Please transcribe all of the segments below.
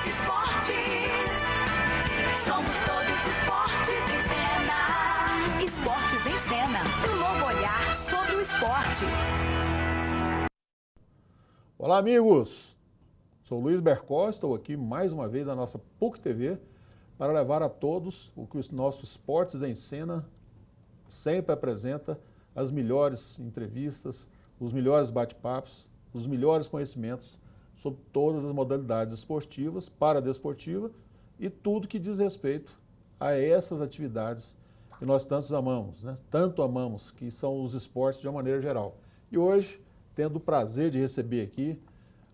esportes. Somos todos esportes em cena. Esportes em cena, um novo olhar sobre o esporte. Olá, amigos! Sou Luiz Bercó, estou aqui mais uma vez na nossa PUC TV para levar a todos o que os nossos Esportes em Cena sempre apresenta, as melhores entrevistas, os melhores bate-papos, os melhores conhecimentos sobre todas as modalidades esportivas, paradesportiva e tudo que diz respeito a essas atividades que nós tanto amamos, né? Tanto amamos, que são os esportes de uma maneira geral. E hoje, tendo o prazer de receber aqui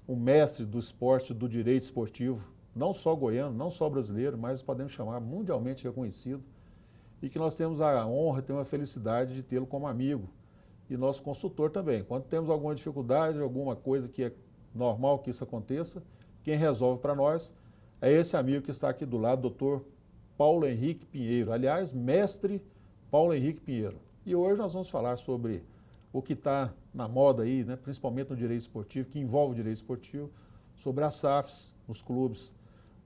um mestre do esporte, do direito esportivo, não só goiano, não só brasileiro, mas podemos chamar mundialmente reconhecido, e que nós temos a honra, temos a felicidade de tê-lo como amigo e nosso consultor também. Quando temos alguma dificuldade, alguma coisa que é normal que isso aconteça, quem resolve para nós é esse amigo que está aqui do lado, doutor Paulo Henrique Pinheiro. Aliás, mestre Paulo Henrique Pinheiro. E hoje nós vamos falar sobre o que está na moda aí, né, principalmente no direito esportivo, que envolve o direito esportivo, sobre as SAFs nos clubes,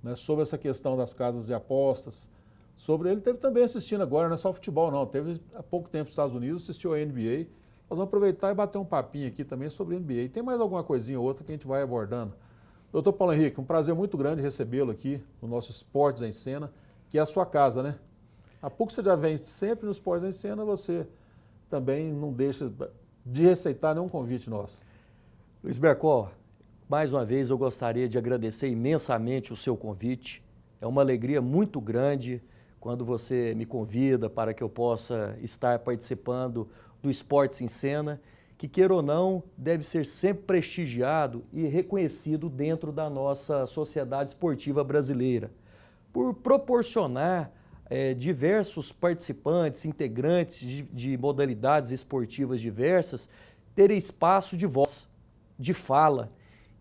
né, sobre essa questão das casas de apostas, sobre ele teve também assistindo agora, não é só futebol não, teve há pouco tempo nos Estados Unidos, assistiu a NBA. Nós vamos aproveitar e bater um papinho aqui também sobre a NBA. Tem mais alguma coisinha ou outra que a gente vai abordando. Doutor Paulo Henrique, um prazer muito grande recebê-lo aqui no nosso Esportes em Cena, que é a sua casa, né? Há pouco você já vem sempre nos Esportes em Cena, você também não deixa de receitar nenhum convite nosso. Luiz Bercó, mais uma vez eu gostaria de agradecer imensamente o seu convite. É uma alegria muito grande quando você me convida para que eu possa estar participando do Esportes em Cena, que, queira ou não, deve ser sempre prestigiado e reconhecido dentro da nossa sociedade esportiva brasileira, por proporcionar diversos participantes, integrantes de modalidades esportivas diversas, terem espaço de voz, de fala.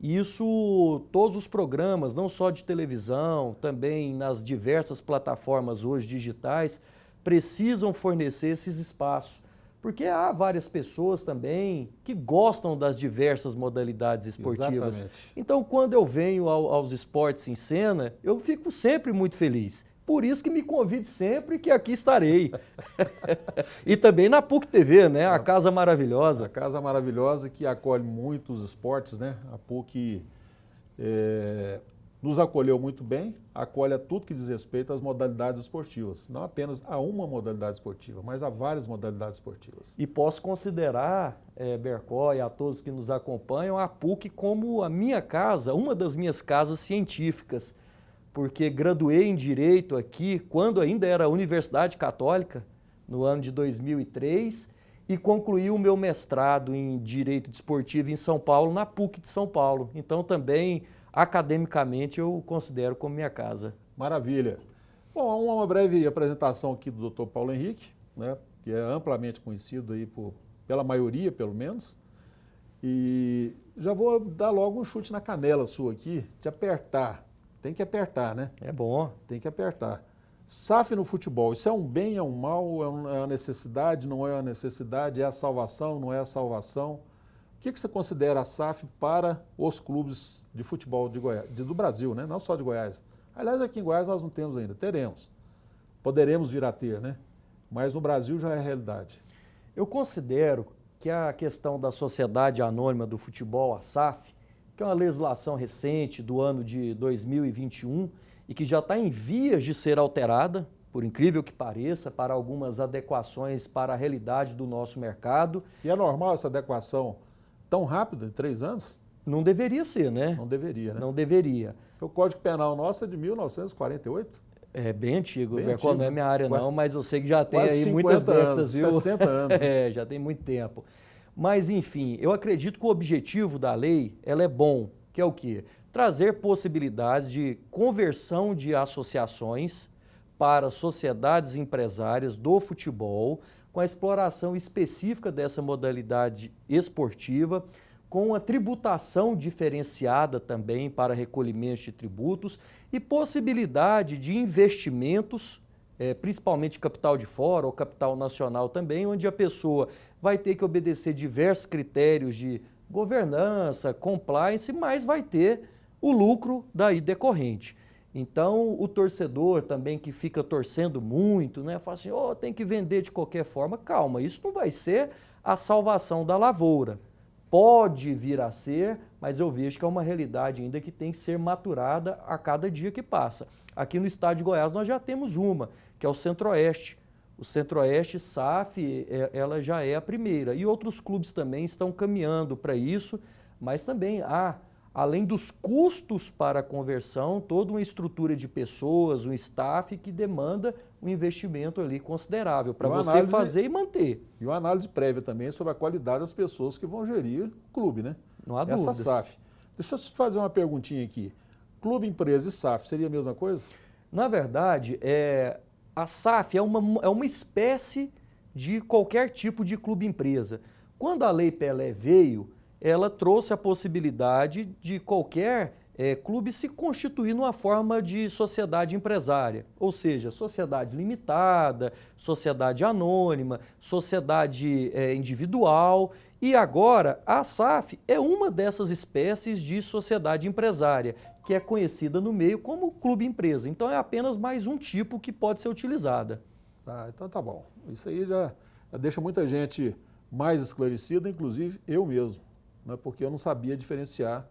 E isso, todos os programas, não só de televisão, também nas diversas plataformas hoje digitais, precisam fornecer esses espaços. Porque há várias pessoas também que gostam das diversas modalidades esportivas. Exatamente. Então, quando eu venho aos Esportes em Cena, eu fico sempre muito feliz. Por isso que me convide sempre, que aqui estarei. E também na PUC TV, né? A casa maravilhosa. A casa maravilhosa que acolhe muitos esportes, né? A PUC nos acolheu muito bem, acolhe a tudo que diz respeito às modalidades esportivas. Não apenas a uma modalidade esportiva, mas a várias modalidades esportivas. E posso considerar, Bercó e a todos que nos acompanham, a PUC como a minha casa, uma das minhas casas científicas, porque graduei em Direito aqui quando ainda era Universidade Católica, no ano de 2003, e concluí o meu mestrado em Direito Desportivo em São Paulo, na PUC de São Paulo. Então também, academicamente, eu considero como minha casa. Maravilha. Bom, uma breve apresentação aqui do Dr. Paulo Henrique, né, que é amplamente conhecido aí pela maioria, pelo menos. E já vou dar logo um chute na canela sua aqui, de apertar. Tem que apertar, né? É bom. Tem que apertar. SAF no futebol, isso é um bem, é um mal, é uma necessidade, não é uma necessidade, é a salvação, não é a salvação? O que você considera a SAF para os clubes de futebol de Goiás, do Brasil, né? Não só de Goiás. Aliás, aqui em Goiás nós não temos ainda, teremos. Poderemos vir a ter, né? Mas no Brasil já é realidade. Eu considero que a questão da Sociedade Anônima do Futebol, a SAF, que é uma legislação recente do ano de 2021 e que já está em vias de ser alterada, por incrível que pareça, para algumas adequações para a realidade do nosso mercado. E é normal essa adequação tão rápida, em 3 anos? Não deveria ser, né? Não deveria, né? Não deveria. O Código Penal nosso é de 1948? É bem antigo, bem Bercó, antigo, não é minha área quase, não, mas eu sei que já tem aí 50 muitas décadas, anos, viu? 60 anos. É, já tem muito tempo. Mas, enfim, eu acredito que o objetivo da lei, ela é bom, que é o quê? Trazer possibilidades de conversão de associações para sociedades empresárias do futebol, com a exploração específica dessa modalidade esportiva, com a tributação diferenciada também para recolhimento de tributos e possibilidade de investimentos, principalmente capital de fora ou capital nacional também, onde a pessoa vai ter que obedecer diversos critérios de governança, compliance, mas vai ter o lucro daí decorrente. Então, o torcedor também que fica torcendo muito, né, fala assim, tem que vender de qualquer forma, calma, isso não vai ser a salvação da lavoura. Pode vir a ser, mas eu vejo que é uma realidade ainda que tem que ser maturada a cada dia que passa. Aqui no estado de Goiás nós já temos uma, que é o Centro-Oeste. O Centro-Oeste, SAF, ela já é a primeira. E outros clubes também estão caminhando para isso, mas também há, além dos custos para a conversão, toda uma estrutura de pessoas, um staff que demanda um investimento ali considerável para você fazer e manter. E uma análise prévia também sobre a qualidade das pessoas que vão gerir o clube, né? Não há essa dúvidas. SAF. Deixa eu te fazer uma perguntinha aqui. Clube, empresa e SAF seria a mesma coisa? Na verdade, a SAF é uma espécie de qualquer tipo de clube-empresa. Quando a Lei Pelé veio, ela trouxe a possibilidade de qualquer clube se constituir numa forma de sociedade empresária, ou seja, sociedade limitada, sociedade anônima, sociedade individual. E agora a SAF é uma dessas espécies de sociedade empresária, que é conhecida no meio como clube-empresa. Então é apenas mais um tipo que pode ser utilizada. Então tá bom. Isso aí já deixa muita gente mais esclarecida, inclusive eu mesmo, né? Porque eu não sabia diferenciar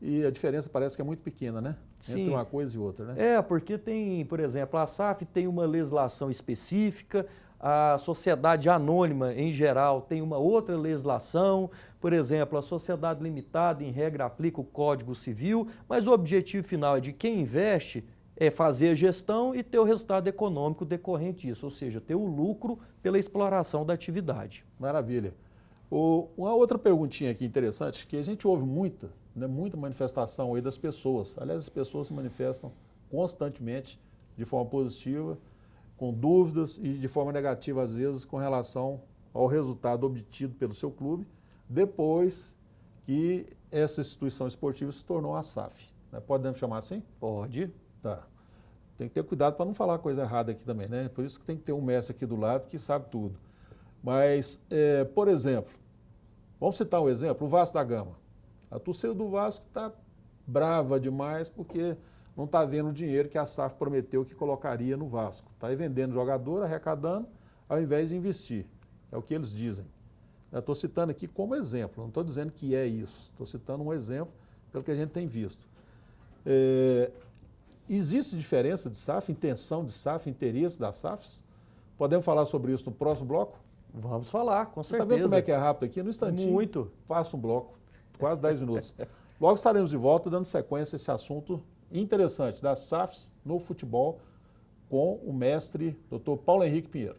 e a diferença parece que é muito pequena, né? Sim. Entre uma coisa e outra, né? Porque tem, por exemplo, a SAF tem uma legislação específica, a sociedade anônima, em geral, tem uma outra legislação. Por exemplo, a sociedade limitada, em regra, aplica o Código Civil, mas o objetivo final é de quem investe é fazer a gestão e ter o resultado econômico decorrente disso, ou seja, ter o lucro pela exploração da atividade. Maravilha. Uma outra perguntinha aqui interessante, que a gente ouve muita manifestação aí das pessoas. Aliás, as pessoas se manifestam constantemente, de forma positiva, com dúvidas e de forma negativa, às vezes, com relação ao resultado obtido pelo seu clube, depois que essa instituição esportiva se tornou a SAF. Né? Podemos chamar assim? Pode. Tá. Tem que ter cuidado para não falar coisa errada aqui também, né? Por isso que tem que ter um mestre aqui do lado que sabe tudo. Mas, por exemplo, vamos citar um exemplo, o Vasco da Gama. A torcida do Vasco está brava demais porque não está vendo o dinheiro que a SAF prometeu que colocaria no Vasco. Está aí vendendo jogador, arrecadando, ao invés de investir. É o que eles dizem. Eu estou citando aqui como exemplo, não estou dizendo que é isso. Estou citando um exemplo pelo que a gente tem visto. Existe diferença de SAF, intenção de SAF, interesse das SAFs? Podemos falar sobre isso no próximo bloco? Vamos falar, com certeza. Está vendo como é que é rápido aqui? No instantinho. Muito. Passa um bloco, quase 10 minutos. Logo estaremos de volta dando sequência a esse assunto interessante das SAFs no futebol com o mestre Dr. Paulo Henrique Pinheiro.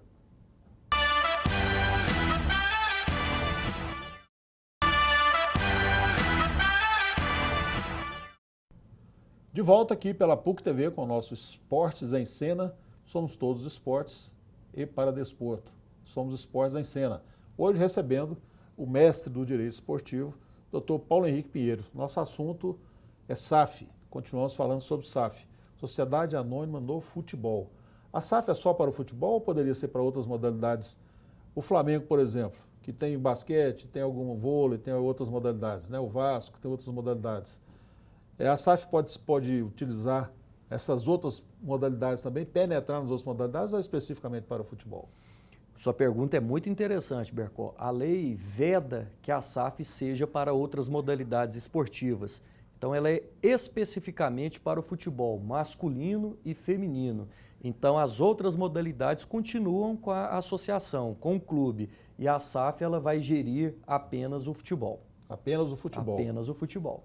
De volta aqui pela PUC TV com o nosso Esportes em Cena. Somos todos esportes e para desporto. Somos Esportes em Cena. Hoje recebendo o mestre do direito esportivo, Dr. Paulo Henrique Pinheiro. Nosso assunto é SAF. Continuamos falando sobre SAF, Sociedade Anônima no Futebol. A SAF é só para o futebol ou poderia ser para outras modalidades? O Flamengo, por exemplo, que tem basquete, tem algum vôlei, tem outras modalidades, né? O Vasco tem outras modalidades. A SAF pode utilizar essas outras modalidades também, penetrar nas outras modalidades ou especificamente para o futebol? Sua pergunta é muito interessante, Bercó. A lei veda que a SAF seja para outras modalidades esportivas. Então, ela é especificamente para o futebol masculino e feminino. Então, as outras modalidades continuam com a associação, com o clube. E a SAF ela vai gerir apenas o futebol. Apenas o futebol? Apenas o futebol.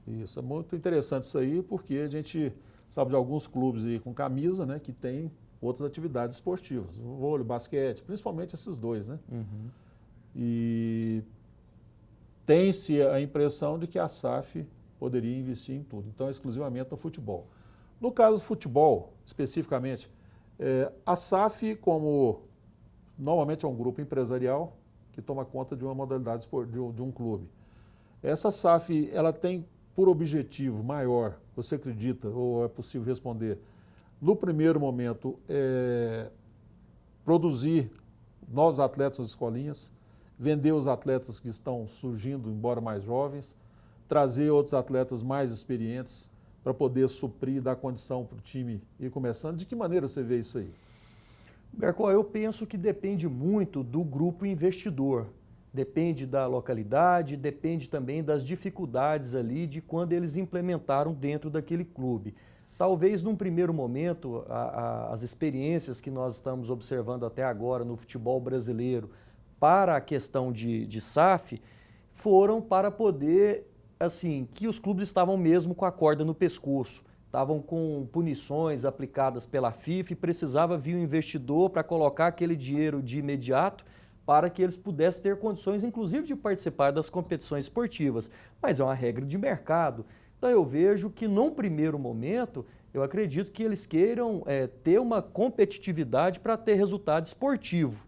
Isso, é muito interessante isso aí, porque a gente sabe de alguns clubes aí com camisa, né, que tem outras atividades esportivas, vôlei, basquete, principalmente esses dois, né? Uhum. E tem-se a impressão de que a SAF poderia investir em tudo, então exclusivamente no futebol. No caso do futebol, especificamente, a SAF, como normalmente é um grupo empresarial que toma conta de uma modalidade de um clube, essa SAF ela tem por objetivo maior, você acredita, ou é possível responder, no primeiro momento, produzir novos atletas nas escolinhas, vender os atletas que estão surgindo, embora mais jovens, trazer outros atletas mais experientes para poder suprir, dar condição para o time ir começando? De que maneira você vê isso aí? Bercó, eu penso que depende muito do grupo investidor. Depende da localidade, depende também das dificuldades ali de quando eles implementaram dentro daquele clube. Talvez num primeiro momento, as experiências que nós estamos observando até agora no futebol brasileiro para a questão de SAF foram para poder, assim, que os clubes estavam mesmo com a corda no pescoço. Estavam com punições aplicadas pela FIFA e precisava vir um investidor para colocar aquele dinheiro de imediato para que eles pudessem ter condições, inclusive, de participar das competições esportivas. Mas é uma regra de mercado. Então eu vejo que, num primeiro momento, eu acredito que eles queiram ter uma competitividade para ter resultado esportivo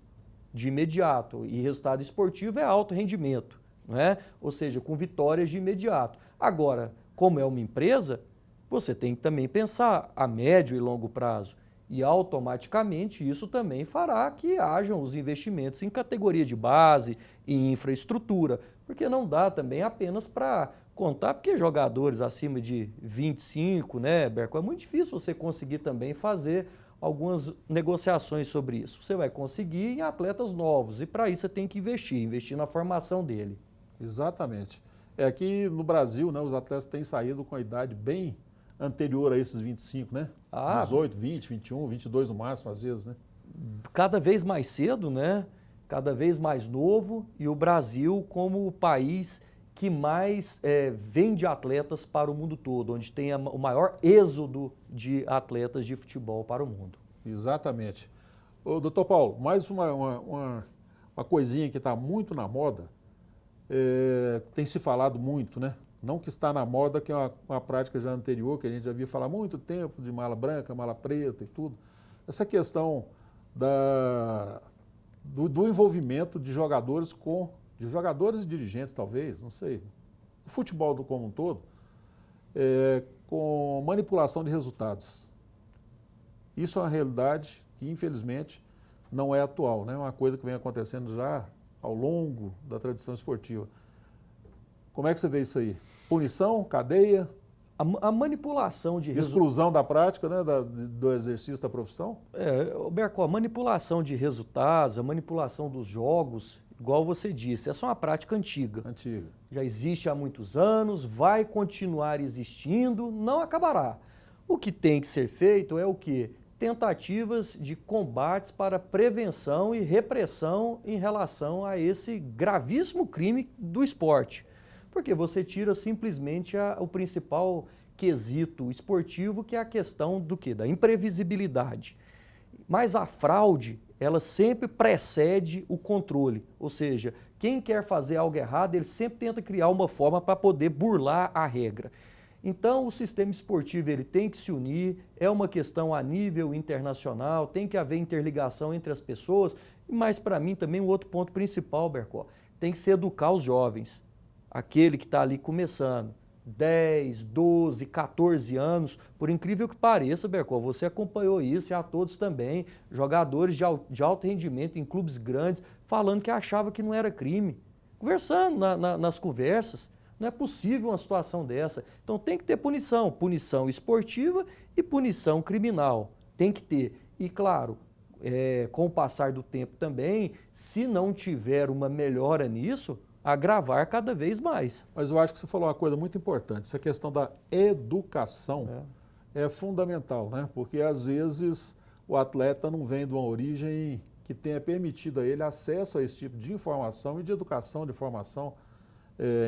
de imediato. E resultado esportivo é alto rendimento, não é? Ou seja, com vitórias de imediato. Agora, como é uma empresa, você tem que também pensar a médio e longo prazo. E automaticamente isso também fará que hajam os investimentos em categoria de base, em infraestrutura, porque não dá também apenas para contar, porque jogadores acima de 25, né, Berco, é muito difícil você conseguir também fazer algumas negociações sobre isso. Você vai conseguir em atletas novos e para isso você tem que investir na formação dele. Exatamente. Aqui no Brasil, né, os atletas têm saído com a idade bem anterior a esses 25, né? 18, 20, 21, 22 no máximo, às vezes, né? Cada vez mais cedo, né? Cada vez mais novo, e o Brasil como o país que mais vende atletas para o mundo todo, onde tem o maior êxodo de atletas de futebol para o mundo. Exatamente. Ô, doutor Paulo, mais uma coisinha que está muito na moda, tem se falado muito, né? Não que está na moda, que é uma prática já anterior, que a gente já via falar há muito tempo, de mala branca, mala preta e tudo. Essa questão do envolvimento de jogadores e dirigentes, talvez, não sei, o futebol como um todo, com manipulação de resultados. Isso é uma realidade que, infelizmente, não é atual, né? É uma coisa que vem acontecendo já ao longo da tradição esportiva. Como é que você vê isso aí? Punição, cadeia? A manipulação de exclusão da prática, né, do exercício da profissão? Berco, a manipulação de resultados, a manipulação dos jogos, igual você disse, essa é uma prática antiga. Já existe há muitos anos, vai continuar existindo, não acabará. O que tem que ser feito é o quê? Tentativas de combates para prevenção e repressão em relação a esse gravíssimo crime do esporte. Porque você tira simplesmente o principal quesito esportivo, que é a questão do quê? Da imprevisibilidade. Mas a fraude, ela sempre precede o controle. Ou seja, quem quer fazer algo errado, ele sempre tenta criar uma forma para poder burlar a regra. Então, o sistema esportivo ele tem que se unir, é uma questão a nível internacional, tem que haver interligação entre as pessoas, mas para mim também um outro ponto principal, Bercó, tem que se educar os jovens. Aquele que está ali começando, 10, 12, 14 anos, por incrível que pareça, Bercó, você acompanhou isso e a todos também, jogadores de alto rendimento em clubes grandes, falando que achava que não era crime, conversando nas conversas. Não é possível uma situação dessa. Então tem que ter punição esportiva e punição criminal, tem que ter. E claro, com o passar do tempo também, se não tiver uma melhora nisso, agravar cada vez mais. Mas eu acho que você falou uma coisa muito importante, essa questão da educação é fundamental, né? Porque às vezes o atleta não vem de uma origem que tenha permitido a ele acesso a esse tipo de informação e de educação, de formação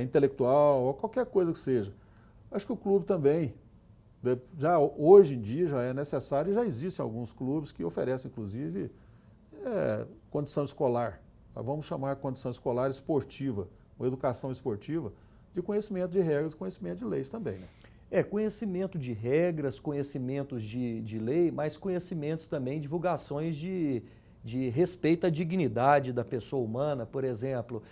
intelectual, ou qualquer coisa que seja. Acho que o clube também, já hoje em dia já é necessário, e já existem alguns clubes que oferecem inclusive condição escolar. Vamos chamar a condição escolar esportiva, ou educação esportiva, de conhecimento de regras, conhecimento de leis também, né? Conhecimento de regras, conhecimentos de lei, mas conhecimentos também, divulgações de respeito à dignidade da pessoa humana, por exemplo,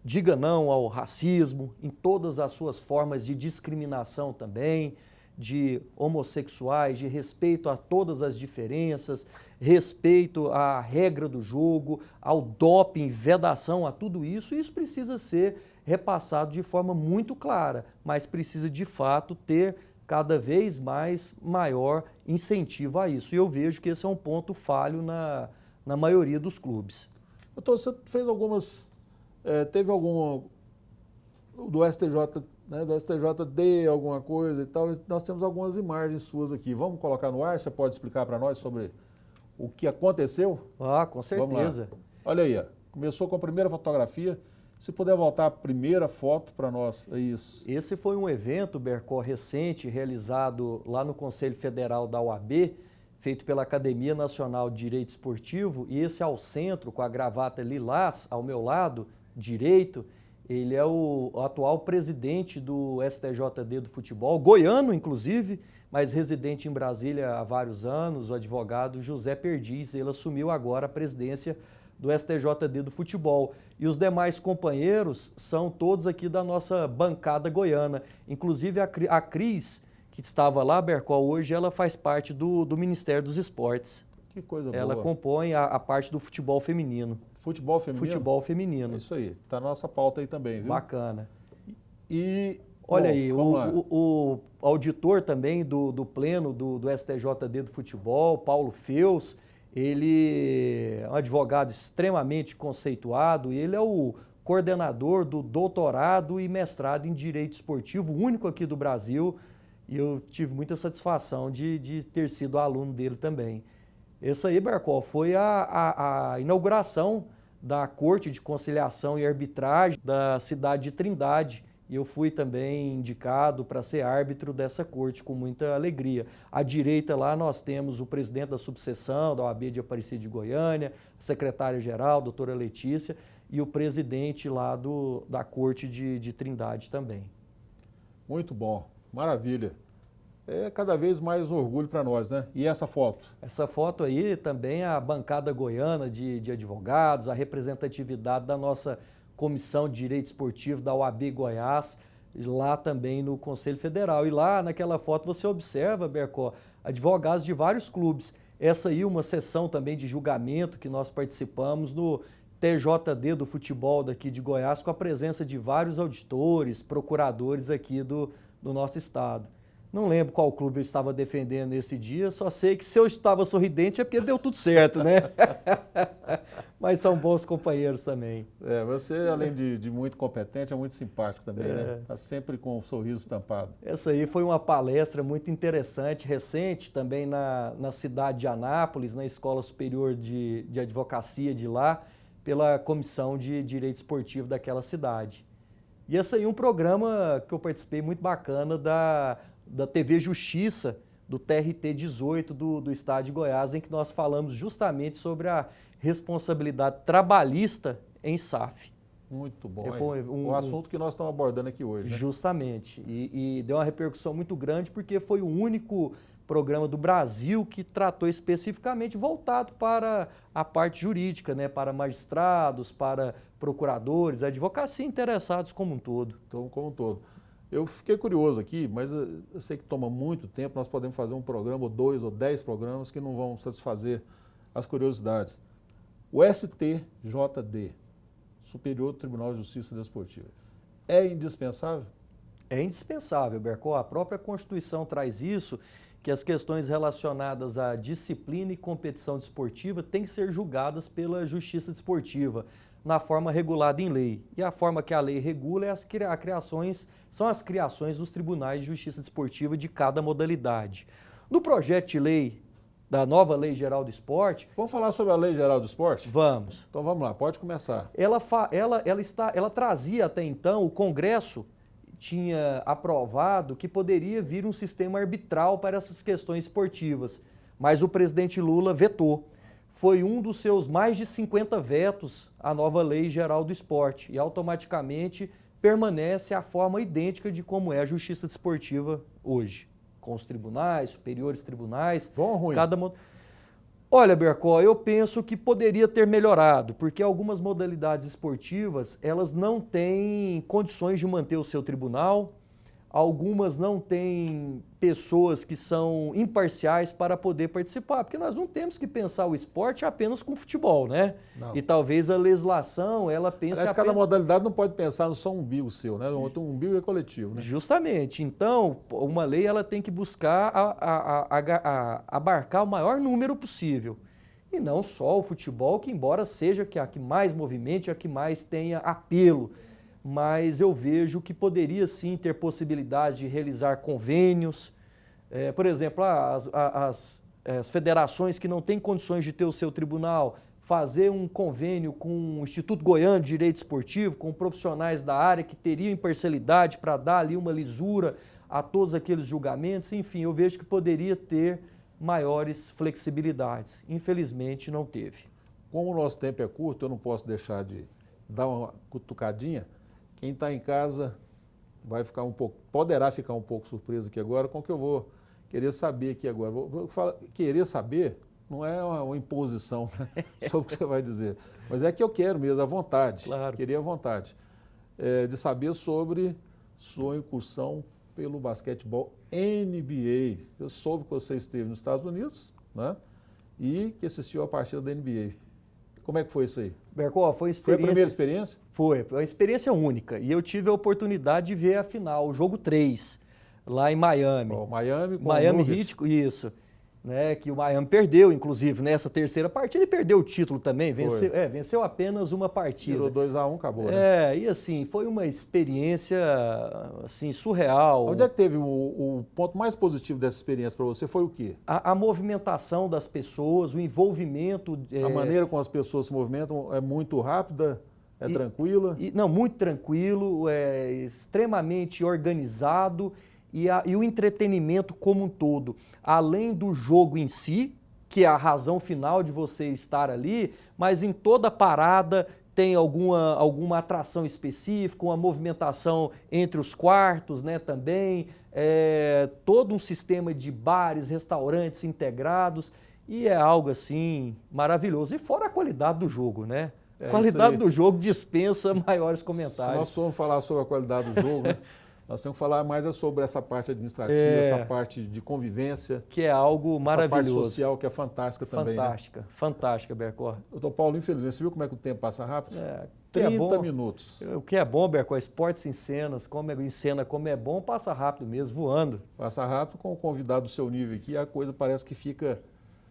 diga não ao racismo, em todas as suas formas de discriminação também, de homossexuais, de respeito a todas as diferenças, respeito à regra do jogo, ao doping, vedação a tudo isso, e isso precisa ser repassado de forma muito clara, mas precisa de fato ter cada vez mais maior incentivo a isso. E eu vejo que esse é um ponto falho na maioria dos clubes. Doutor, você fez algumas, teve algum do STJ, né, do STJD, alguma coisa e tal, nós temos algumas imagens suas aqui. Vamos colocar no ar? Você pode explicar para nós sobre o que aconteceu? Ah, com certeza. Olha aí, ó. Começou com a primeira fotografia. Se puder voltar a primeira foto para nós, é isso. Esse foi um evento, Bercó, recente, realizado lá no Conselho Federal da OAB, feito pela Academia Nacional de Direito Esportivo, e esse ao centro, com a gravata lilás, ao meu lado direito, ele é o atual presidente do STJD do futebol, goiano inclusive, mas residente em Brasília há vários anos, o advogado José Perdiz. Ele assumiu agora a presidência do STJD do futebol. E os demais companheiros são todos aqui da nossa bancada goiana. Inclusive a Cris, que estava lá, Bercó, hoje ela faz parte do Ministério dos Esportes. Que coisa boa. Ela compõe a parte do futebol feminino. Futebol feminino? Futebol feminino. É isso aí. Está na nossa pauta aí também, viu? Bacana. E... Olha aí, o auditor também do pleno do STJD do futebol, Paulo Feus, ele é um advogado extremamente conceituado e ele é o coordenador do doutorado e mestrado em Direito Esportivo, único aqui do Brasil, e eu tive muita satisfação de ter sido aluno dele também. Essa aí, Bercó, foi a inauguração da Corte de Conciliação e Arbitragem da cidade de Trindade, e eu fui também indicado para ser árbitro dessa corte com muita alegria. À direita lá nós temos o presidente da subseção da OAB de Aparecida de Goiânia, a secretária-geral, doutora Letícia, e o presidente lá da corte de Trindade também. Muito bom, maravilha. É cada vez mais orgulho para nós, né? E essa foto? Essa foto aí também é a bancada goiana de advogados, a representatividade da nossa Comissão de Direito Esportivo da OAB Goiás, lá também no Conselho Federal. E lá naquela foto você observa, Bercó, advogados de vários clubes. Essa aí uma sessão também de julgamento que nós participamos no TJD do futebol daqui de Goiás, com a presença de vários auditores, procuradores aqui do nosso estado. Não lembro qual clube eu estava defendendo nesse dia, só sei que se eu estava sorridente é porque deu tudo certo, né? Mas são bons companheiros também. Você, além de muito competente, é muito simpático também, né? Está sempre com um sorriso estampado. Essa aí foi uma palestra muito interessante, recente, também na cidade de Anápolis, na Escola Superior de Advocacia de lá, pela Comissão de Direito Esportivo daquela cidade. E esse aí é um programa que eu participei muito bacana da TV Justiça, do TRT 18 do Estado de Goiás, em que nós falamos justamente sobre a responsabilidade trabalhista em SAF. Muito bom. O assunto que nós estamos abordando aqui hoje. Né? Justamente. E deu uma repercussão muito grande porque foi o único programa do Brasil que tratou especificamente voltado para a parte jurídica, né? Para magistrados, para procuradores, advocacia interessados como um todo. Então, como um todo. Eu fiquei curioso aqui, mas eu sei que toma muito tempo, nós podemos fazer um programa, ou 2 ou 10 programas que não vão satisfazer as curiosidades. O STJD, Superior Tribunal de Justiça Desportiva, é indispensável? É indispensável, Bercó. A própria Constituição traz isso, que as questões relacionadas à disciplina e competição desportiva têm que ser julgadas pela Justiça Desportiva, na forma regulada em lei. E a forma que a lei regula são as criações dos tribunais de justiça desportiva de cada modalidade. No projeto de lei da nova Lei Geral do Esporte... Vamos falar sobre a Lei Geral do Esporte? Vamos. Então vamos lá, pode começar. Ela trazia até então, o Congresso tinha aprovado que poderia vir um sistema arbitral para essas questões esportivas, mas o presidente Lula vetou. Foi um dos seus mais de 50 vetos à nova Lei Geral do Esporte e automaticamente permanece a forma idêntica de como é a justiça desportiva hoje, com os tribunais, superiores tribunais. Bom ou ruim? Olha, Bercó, eu penso que poderia ter melhorado, porque algumas modalidades esportivas, elas não têm condições de manter o seu tribunal, algumas não têm pessoas que são imparciais para poder participar, porque nós não temos que pensar o esporte apenas com futebol, né? Não. E talvez a legislação, ela pense Aliás, cada modalidade não pode pensar só um umbigo seu, né? O umbigo é coletivo, né? Justamente. Então, uma lei ela tem que buscar abarcar o maior número possível. E não só o futebol, que embora seja a que mais movimente, a que mais tenha apelo, mas eu vejo que poderia sim ter possibilidade de realizar convênios. Por exemplo, as federações que não têm condições de ter o seu tribunal, fazer um convênio com o Instituto Goiano de Direito Esportivo, com profissionais da área que teriam imparcialidade para dar ali uma lisura a todos aqueles julgamentos. Enfim, eu vejo que poderia ter maiores flexibilidades. Infelizmente, não teve. Como o nosso tempo é curto, eu não posso deixar de dar uma cutucadinha. Quem está em casa poderá ficar um pouco surpreso aqui agora com o que eu vou querer saber aqui agora. Querer saber não é uma imposição, né, sobre o que você vai dizer, mas é que eu quero mesmo, à vontade, Claro. queria à vontade, de saber sobre sua incursão pelo basquetebol NBA. Eu soube que você esteve nos Estados Unidos, né, e que assistiu a partida da NBA. Como é que foi isso aí? Bercó, foi Foi a primeira experiência? Foi, uma experiência única. E eu tive a oportunidade de ver a final, o jogo 3, lá em Miami. Miami com Miami o Heat, isso. Né, que o Miami perdeu, inclusive, nessa terceira partida e perdeu o título também. Venceu apenas uma partida. Tirou 2-1, acabou, né? E assim, foi uma experiência assim, surreal. Onde é que teve o ponto mais positivo dessa experiência para você? Foi o quê? A movimentação das pessoas, o envolvimento. A maneira como as pessoas se movimentam é muito rápida, tranquila? Não, muito tranquilo, extremamente organizado. E o entretenimento como um todo, além do jogo em si, que é a razão final de você estar ali, mas em toda parada tem alguma atração específica, uma movimentação entre os quartos, né, também, todo um sistema de bares, restaurantes integrados, e é algo assim maravilhoso. E fora a qualidade do jogo, né? A qualidade do jogo dispensa maiores comentários. Se nós formos falar sobre a qualidade do jogo, né? Nós temos que falar mais sobre essa parte administrativa, essa parte de convivência. Que é algo maravilhoso. Essa parte social que é fantástica também. Fantástica, né? Fantástica, Bercó. Doutor Paulo, infelizmente, você viu como é que o tempo passa rápido? 30 minutos. O que é bom, Bercó, esportes em cenas, como é bom, passa rápido mesmo, voando. Passa rápido com o convidado do seu nível aqui, a coisa parece que fica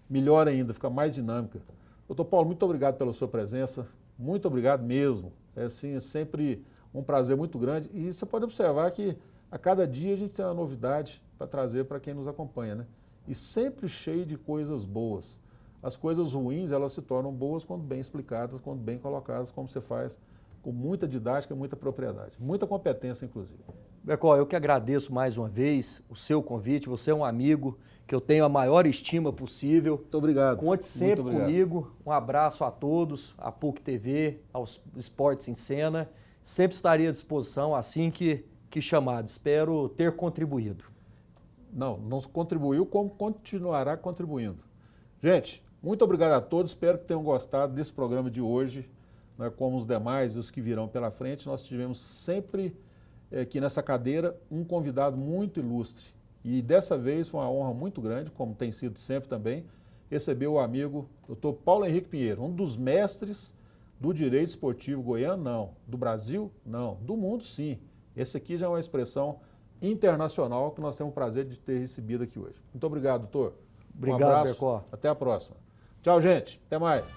melhor ainda, fica mais dinâmica. Doutor Paulo, muito obrigado pela sua presença, muito obrigado mesmo. É sempre um prazer muito grande. E você pode observar que a cada dia a gente tem uma novidade para trazer para quem nos acompanha, né? E sempre cheio de coisas boas. As coisas ruins, elas se tornam boas quando bem explicadas, quando bem colocadas, como você faz, com muita didática e muita propriedade. Muita competência, inclusive. Bercó, eu que agradeço mais uma vez o seu convite. Você é um amigo que eu tenho a maior estima possível. Muito obrigado. Conte sempre comigo. Um abraço a todos, a PUC TV, aos Esportes em Cena. Sempre estaria à disposição assim que chamado. Espero ter contribuído. Não contribuiu, como continuará contribuindo. Gente, muito obrigado a todos. Espero que tenham gostado desse programa de hoje, né, como os demais, dos que virão pela frente. Nós tivemos sempre aqui nessa cadeira um convidado muito ilustre. E dessa vez foi uma honra muito grande, como tem sido sempre também, receber o amigo Dr. Paulo Henrique Pinheiro, um dos mestres do direito esportivo goiano, não. Do Brasil, não. Do mundo, sim. Esse aqui já é uma expressão internacional que nós temos o prazer de ter recebido aqui hoje. Muito obrigado, doutor. Obrigado, um abraço. Bercó. Até a próxima. Tchau, gente. Até mais.